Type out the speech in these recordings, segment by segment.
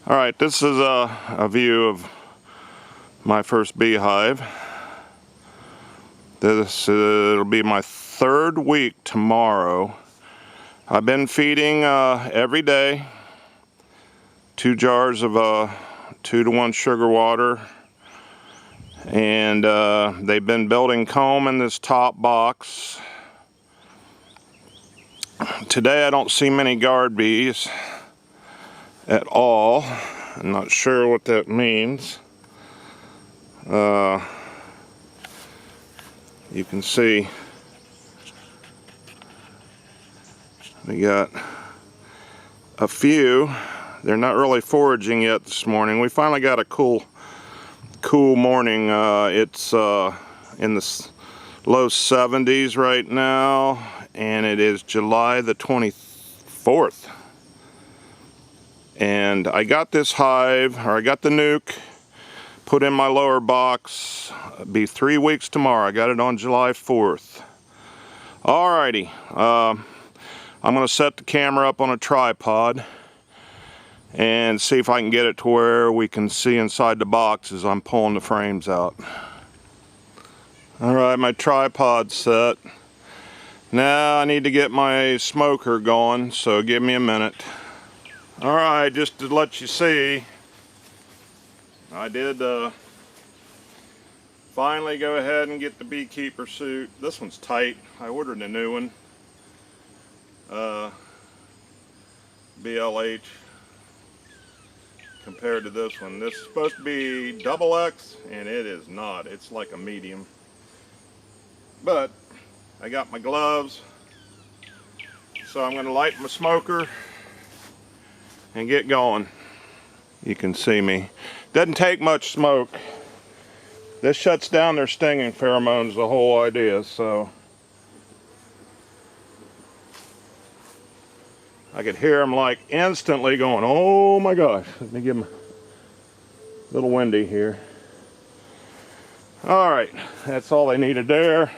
Alright, this is a view of my first beehive. It'll be my third week tomorrow. I've been feeding every day 2 jars of 2-to-1 sugar water, and they've been building comb in this top box. Today I don't see many guard bees at all. I'm not sure what that means. You can see we got a few. They're not really foraging yet this morning. We finally got a cool morning. It's in the low 70s right now, and it is July the 24th. And I got this hive, or I got the nuke, put in my lower box. It'll be 3 weeks tomorrow. I got it on July 4th. Alrighty, I'm gonna set the camera up on a tripod and see if I can get it to where we can see inside the box as I'm pulling the frames out. Alright, my tripod's set. Now I need to get my smoker going, so give me a minute. Alright, just to let you see, I did finally go ahead and get the Beekeeper suit. This one's tight. I ordered a new one. BLH compared to this one. This is supposed to be XX, and it is not. It's like a medium. But I got my gloves, so I'm going to light my smoker and get going. You can see me. Doesn't take much smoke. This shuts down their stinging pheromones, the whole idea, so I could hear them like instantly going, oh my gosh. Let me give them a little windy here. Alright, that's all they needed there.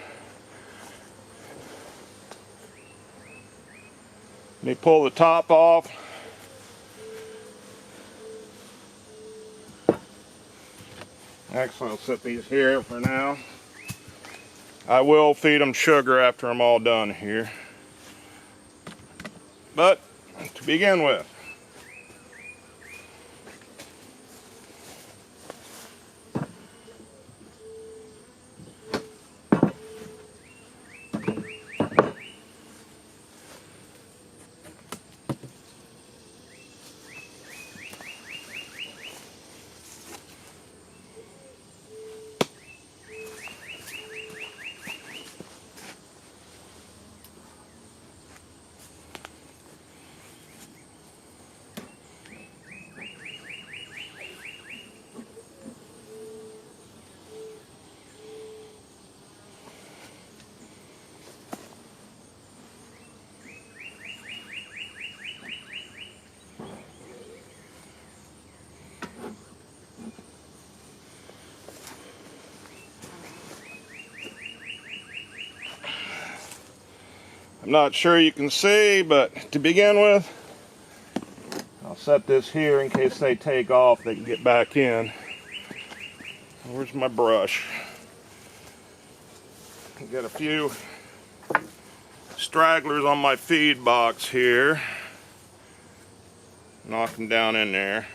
Let me pull the top off. Actually, I'll set these here for now. I will feed them sugar after I'm all done here. But to begin with, I'm not sure you can see, but to begin with, I'll set this here in case they take off, they can get back in. Where's my brush? I've got a few stragglers on my feed box here. Knock them down in there.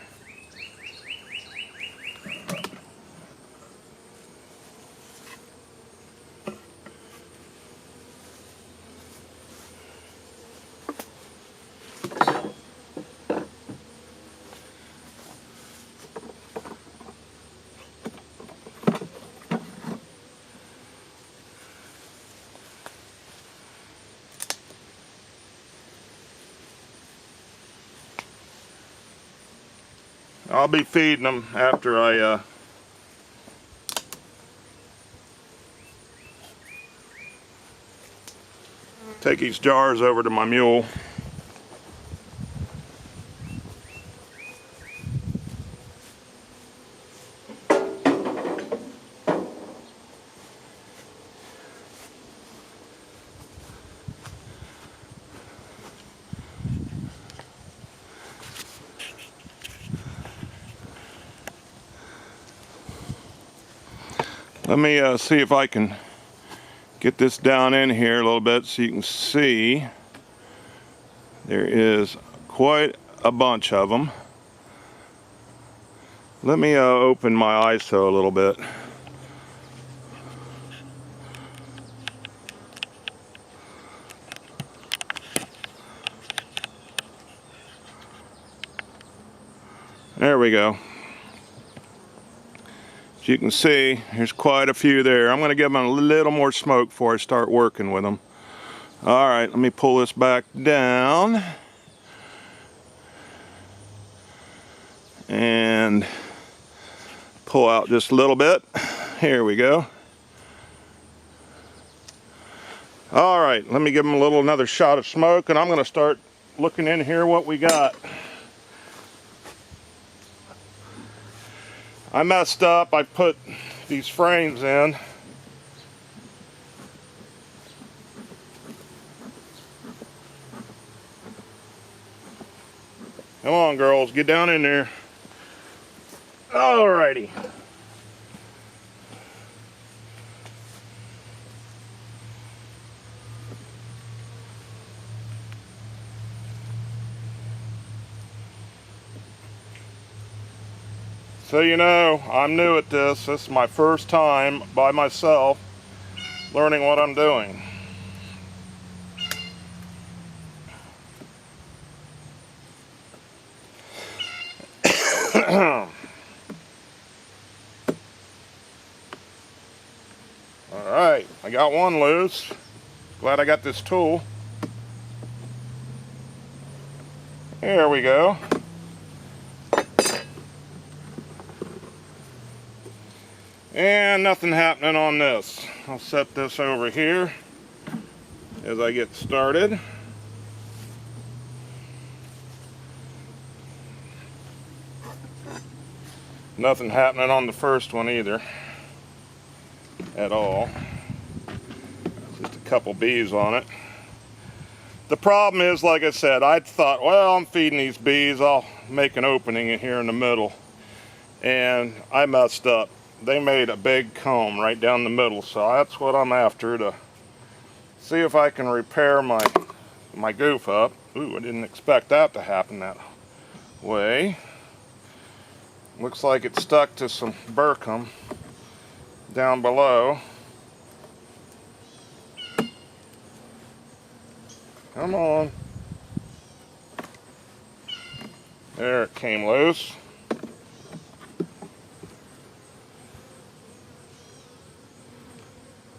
I'll be feeding them after I take these jars over to my mule. Let me see if I can get this down in here a little bit so you can see. There is quite a bunch of them. Let me open my ISO a little bit. There we go. As you can see, there's quite a few there. I'm going to give them a little more smoke before I start working with them. All right, let me pull this back down. And pull out just a little bit. Here we go. All right, let me give them another shot of smoke, and I'm going to start looking in here what we got. I messed up. I put these frames in. Come on, girls, get down in there. Alrighty. So you know, I'm new at this. This is my first time by myself learning what I'm doing. Alright, I got one loose. Glad I got this tool. There we go. And nothing happening on this. I'll set this over here as I get started. Nothing happening on the first one either at all. Just a couple bees on it. The problem is, like I said, I thought, well, I'm feeding these bees, I'll make an opening in here in the middle. And I messed up. They made a big comb right down the middle, so that's what I'm after, to see if I can repair my goof up. Ooh, I didn't expect that to happen that way. Looks like it's stuck to some burkum down below. Come on. There, it came loose.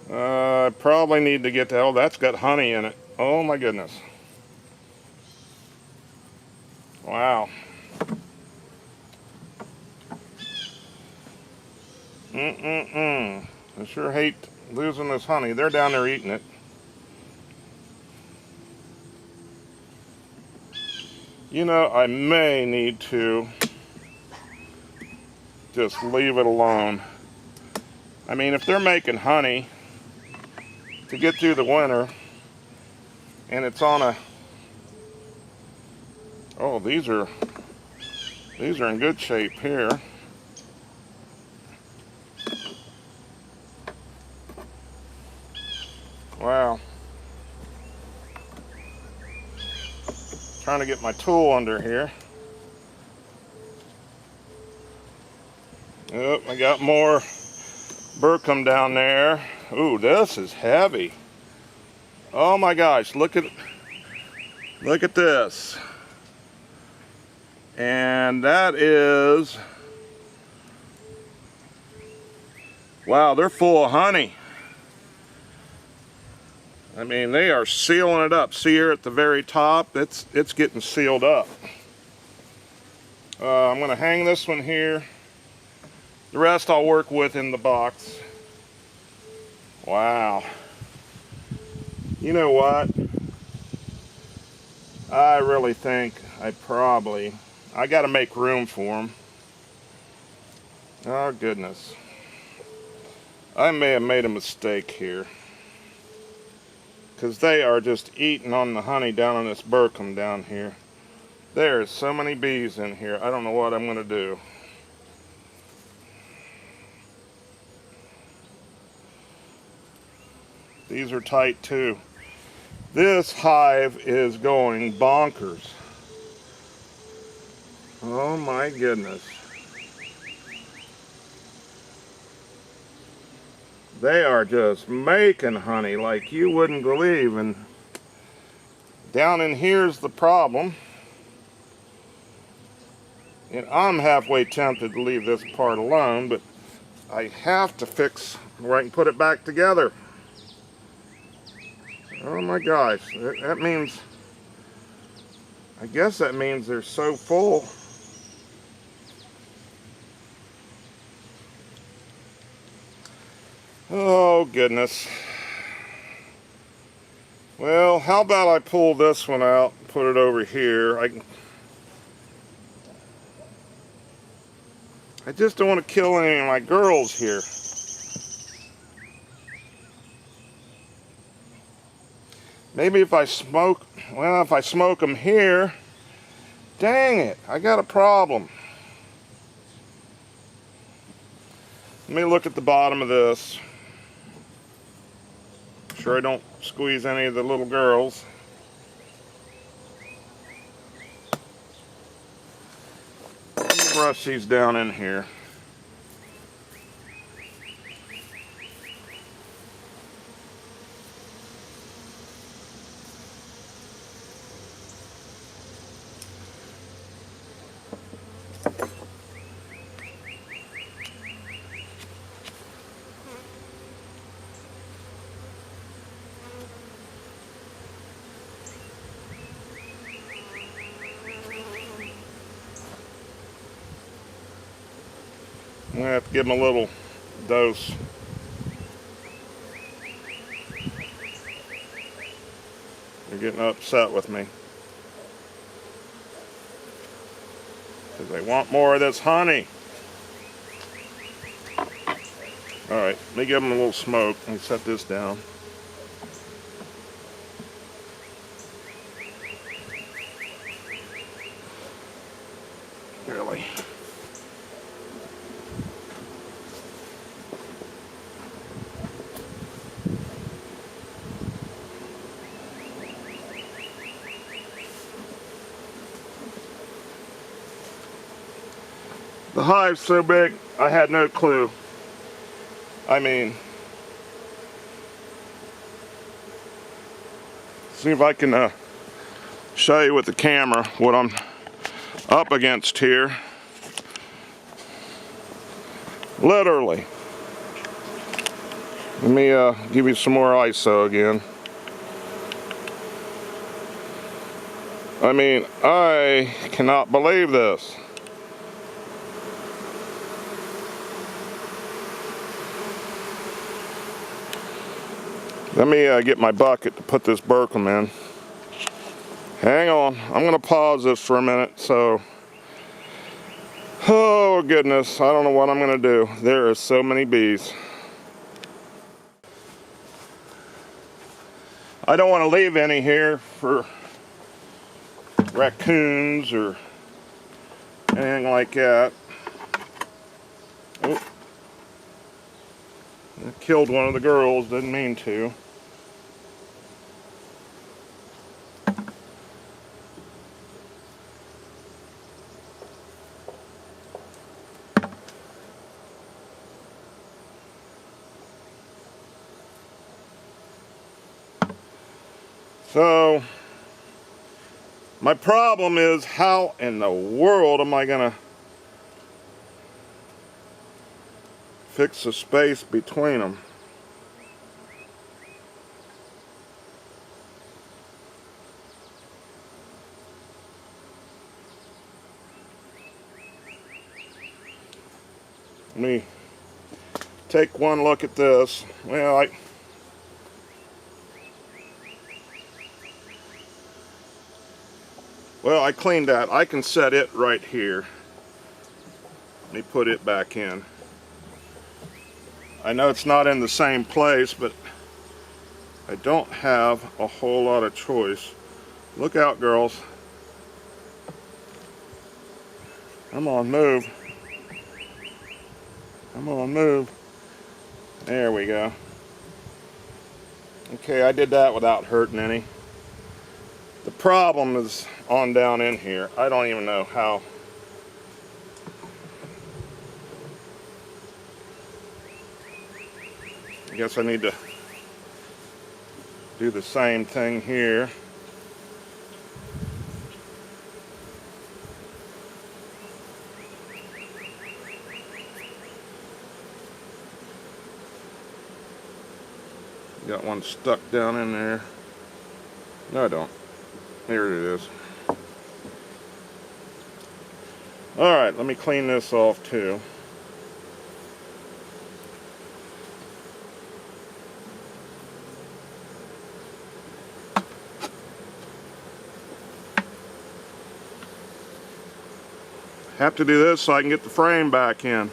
I probably need to get oh, that's got honey in it. Oh my goodness. Wow. I sure hate losing this honey. They're down there eating it. You know, I may need to just leave it alone. I mean, if they're making honey to get through the winter, and it's on a, oh, these are in good shape here. Wow. Trying to get my tool under here. Oh, I got more burkum down there. Ooh, this is heavy. Oh my gosh, look at this. And that is, wow, they're full of honey. I mean, they are sealing it up. See here at the very top, it's getting sealed up. I'm gonna hang this one here. The rest I'll work with in the box. Wow. You know what? I really think I gotta make room for them. Oh goodness. I may have made a mistake here, because they are just eating on the honey down on this burkum down here. There's so many bees in here. I don't know what I'm gonna do. These are tight too. This hive is going bonkers. Oh my goodness. They are just making honey like you wouldn't believe. And down in here's the problem. And I'm halfway tempted to leave this part alone, but I have to fix where I can put it back together. Oh my gosh, that means, I guess that means they're so full. Oh goodness. Well, how about I pull this one out and put it over here. I just don't want to kill any of my girls here. Maybe if I smoke, well, if I smoke them here, dang it, I got a problem. Let me look at the bottom of this. Sure I don't squeeze any of the little girls. Let me brush these down in here. I'm going to have to give them a little dose. They're getting upset with me. Because they want more of this honey. Alright, let me give them a little smoke. Let me set this down. Really? The hive's so big, I had no clue. I mean, see if I can show you with the camera what I'm up against here. Literally. Let me give you some more ISO again. I mean, I cannot believe this. Let me get my bucket to put this Berkham in. Hang on, I'm going to pause this for a minute. So, oh goodness, I don't know what I'm going to do. There are so many bees. I don't want to leave any here for raccoons or anything like that. Oh. I killed one of the girls, didn't mean to. So, my problem is, how in the world am I going to fix the space between them? Let me take one look at this. Well, I cleaned that. I can set it right here. Let me put it back in. I know it's not in the same place, but I don't have a whole lot of choice. Look out, girls. Come on, move. Come on, move. There we go. Okay, I did that without hurting any. The problem is on down in here. I don't even know how. I guess I need to do the same thing here. Got one stuck down in there. No, I don't. Here it is. Alright, let me clean this off too. Have to do this so I can get the frame back in.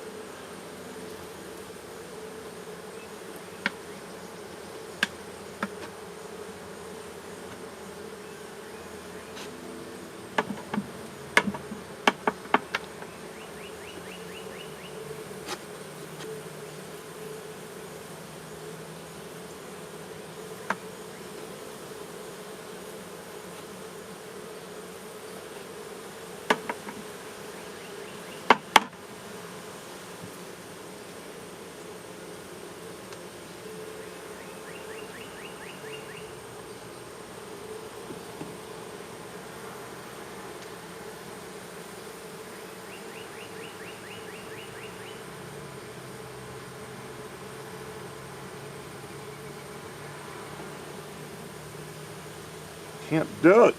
Can't do it.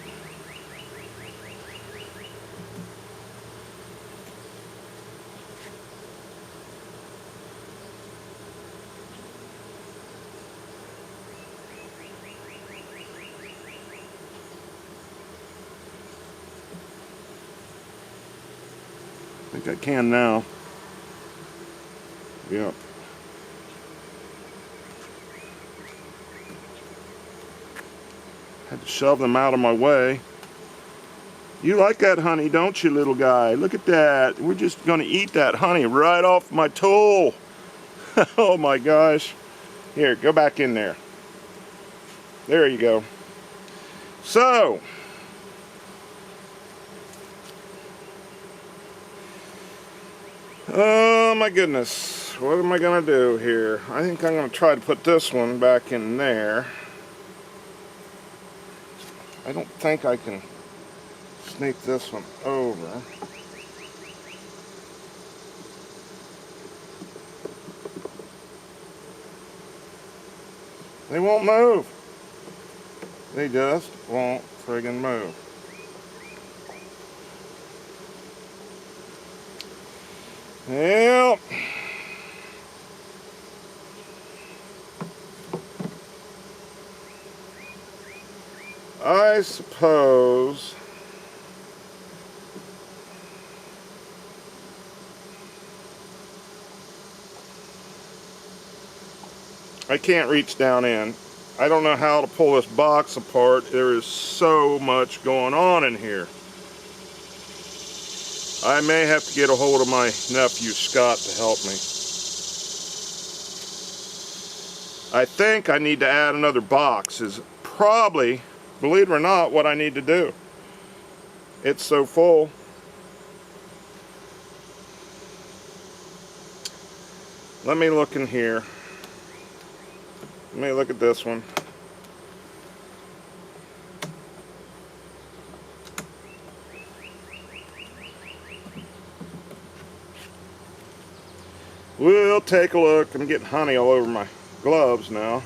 I think I can now. Yep. Had to shove them out of my way. You like that honey, don't you, little guy? Look at that. We're just going to eat that honey right off my tool. Oh my gosh. Here, go back in there. There you go. So, oh my goodness. What am I going to do here? I think I'm going to try to put this one back in there. I don't think I can sneak this one over. They won't move. They just won't friggin' move. Yep. I suppose I can't reach down in. I don't know how to pull this box apart. There is so much going on in here. I may have to get a hold of my nephew Scott to help me. I think I need to add another box is probably, believe it or not, what I need to do. It's so full. Let me look in here. Let me look at this one. We'll take a look. I'm getting honey all over my gloves now.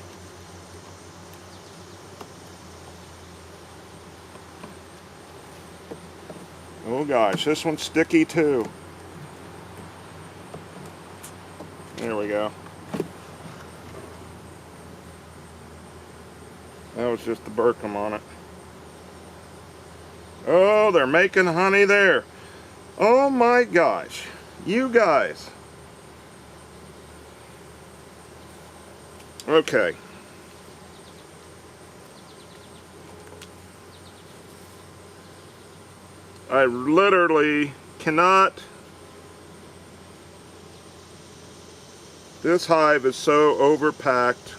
Oh gosh, this one's sticky too. There we go. That was just the Burkham on it. Oh, they're making honey there. Oh my gosh. You guys. Okay. I literally cannot. This hive is so overpacked.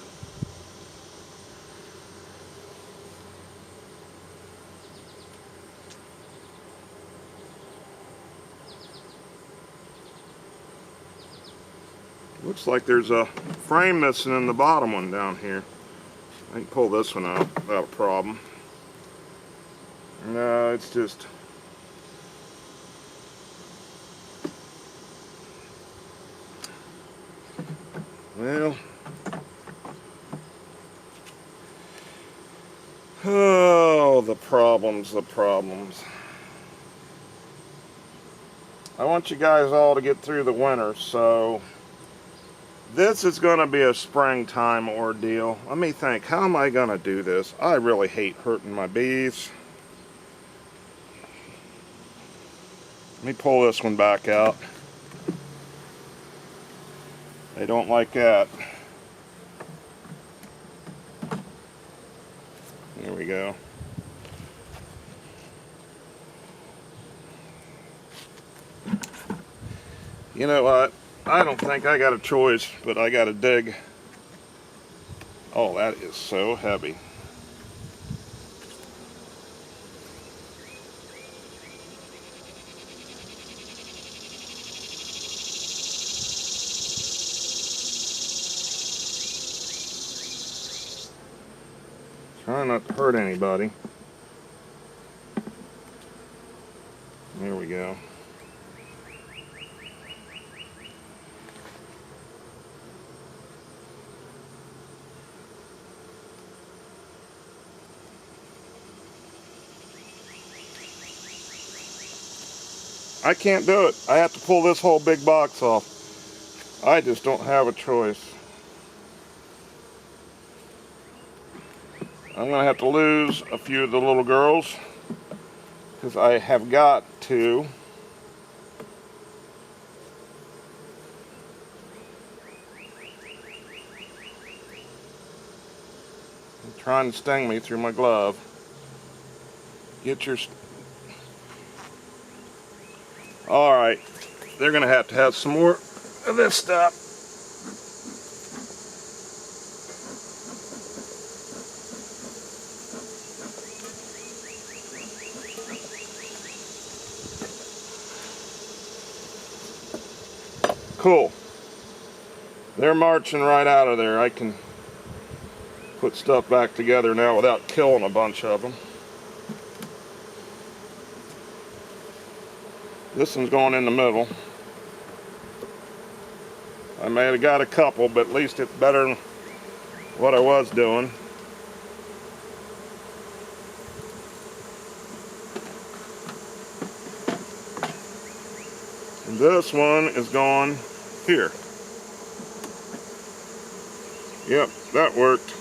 Looks like there's a frame missing in the bottom one down here. I can pull this one out without a problem. No, it's just... well... oh, the problems, the problems. I want you guys all to get through the winter, so... this is going to be a springtime ordeal. Let me think, how am I going to do this? I really hate hurting my bees. Let me pull this one back out. They don't like that. There we go. You know what? I don't think I got a choice, but I got to dig. Oh, that is so heavy. Try not to hurt anybody. There we go. I can't do it. I have to pull this whole big box off. I just don't have a choice. I'm going to have to lose a few of the little girls because I have got to. They're trying to sting me through my glove. Get your... alright, they're going to have some more of this stuff. Cool. They're marching right out of there. I can put stuff back together now without killing a bunch of them. This one's going in the middle. I may have got a couple, but at least it's better than what I was doing. And this one is going here. Yep, that worked.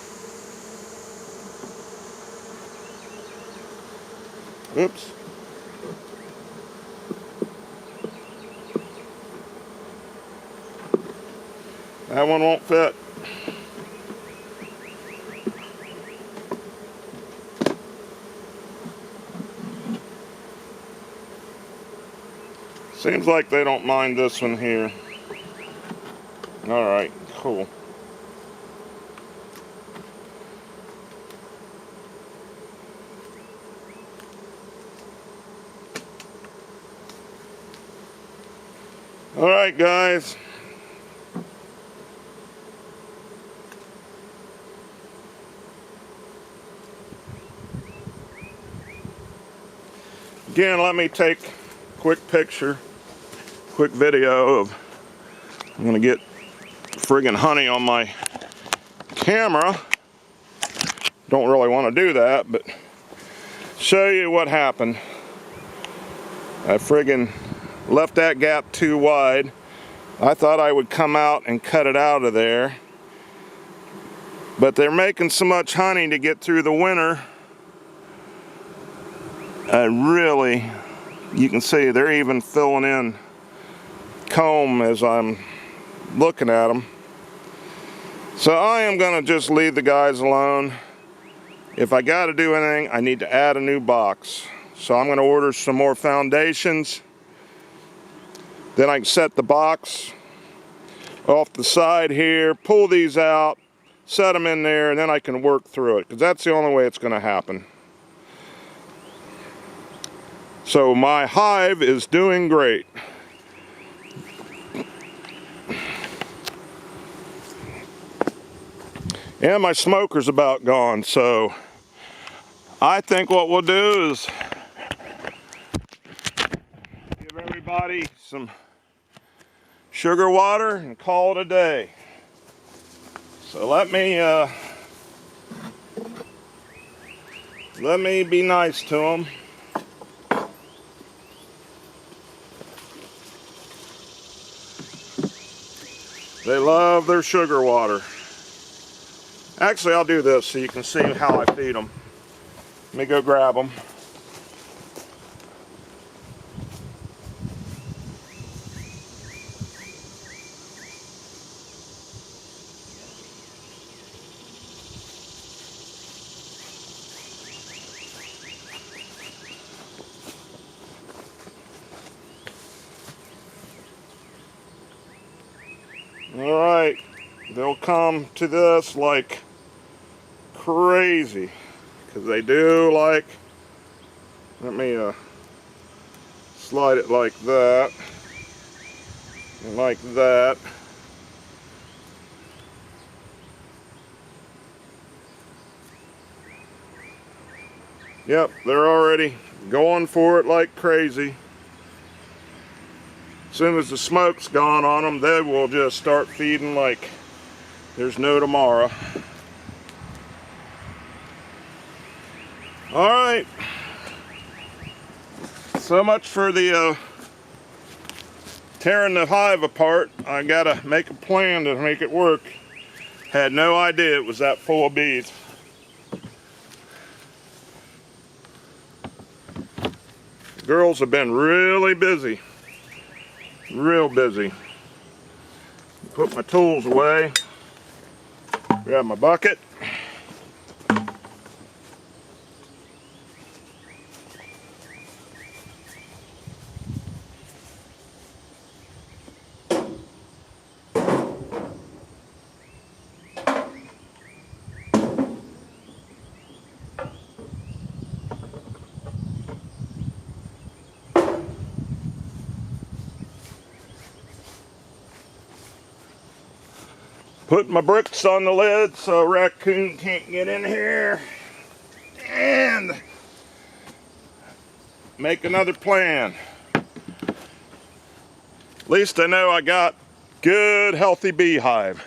Oops. That one won't fit. Seems like they don't mind this one here. Alright, cool. Alright, guys. Again, let me take a quick picture, quick video of, I'm going to get friggin' honey on my camera. Don't really want to do that, but show you what happened. I friggin' left that gap too wide. I thought I would come out and cut it out of there, but they're making so much honey to get through the winter. Really, you can see they're even filling in comb as I'm looking at them. So I am going to just leave the guys alone. If I got to do anything, I need to add a new box. So I'm going to order some more foundations. Then I can set the box off the side here, pull these out, set them in there, and then I can work through it, because that's the only way it's going to happen. So my hive is doing great. And my smoker's about gone, so I think what we'll do is give everybody some sugar water and call it a day. So let me be nice to them. They love their sugar water. Actually, I'll do this so you can see how I feed them. Let me go grab them. All right, they'll come to this like crazy because they do like, let me slide it like that and like that. Yep, they're already going for it like crazy. As soon as the smoke's gone on them, they will just start feeding like there's no tomorrow. All right, so much for the tearing the hive apart. I gotta make a plan to make it work. Had no idea it was that full of bees. The girls have been really busy. Real busy. Put my tools away. Grab my bucket. Put my bricks on the lid so a raccoon can't get in here. And make another plan. At least I know I got good, healthy beehive.